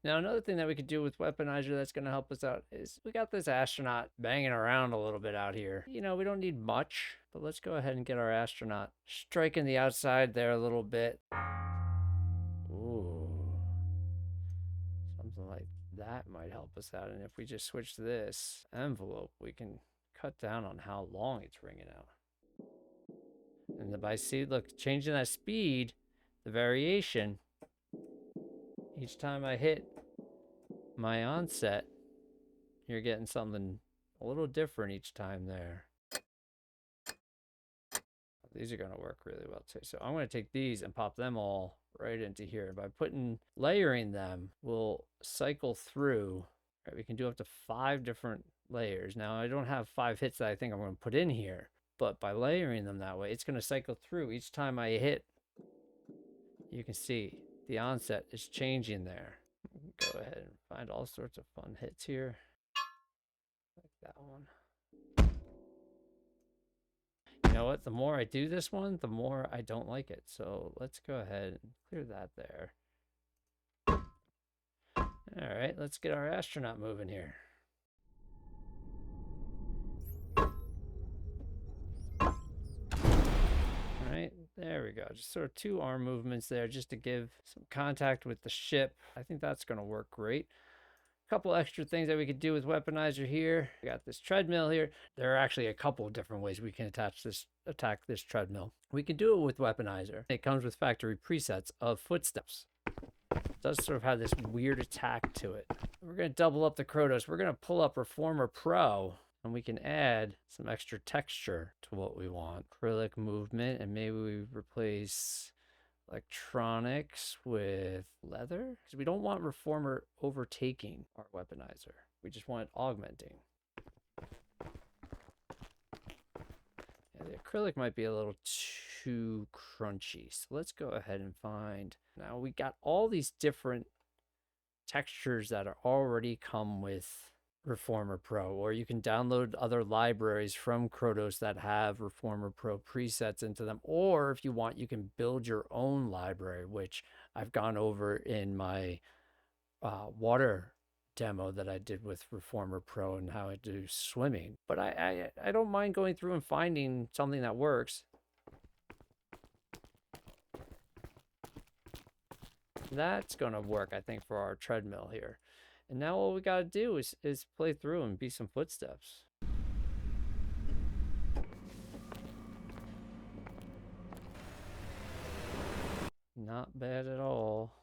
Now, another thing that we could do with Weaponiser that's going to help us out is we got this astronaut banging around a little bit out here. You know, we don't need much, but let's go ahead and get our astronaut striking the outside there a little bit. Ooh. Something like that might help us out. And if we just switch this envelope, we can cut down on how long it's ringing out. And by see, look, changing that speed, the variation, each time I hit my onset, you're getting something a little different each time there. These are going to work really well too. So I'm going to take these and pop them all right into here. By layering them, we'll cycle through. Right, we can do up to 5 different layers. Now I don't have 5 hits that I think I'm going to put in here, but by layering them that way, it's going to cycle through. Each time I hit, you can see the onset is changing there. Go ahead and find all sorts of fun hits here. Like that one. You know what? The more I do this one, the more I don't like it. So let's go ahead and clear that there. All right, let's get our astronaut moving here. All right, there we go. Just sort of 2 arm movements there just to give some contact with the ship. I think that's going to work great. A couple extra things that we could do with Weaponiser here. We got this treadmill here. There are actually a couple of different ways we can attack this treadmill. We can do it with Weaponiser. It comes with factory presets of footsteps. It does sort of have this weird attack to it. We're going to double up the Krotos. We're going to pull up Reformer Pro, and we can add some extra texture to what we want. Acrylic movement, and maybe we replace electronics with leather, because we don't want Reformer overtaking our Weaponiser. We just want it augmenting. Yeah, the acrylic might be a little too crunchy, so let's go ahead and find. Now we got all these different textures that are already come with Reformer Pro, or you can download other libraries from Krotos that have Reformer Pro presets into them, or if you want, you can build your own library, which I've gone over in my water demo that I did with Reformer Pro and how I do swimming. But I don't mind going through and finding something that works. That's going to work, I think, for our treadmill here. And now all we got to do is play through and be some footsteps. Not bad at all.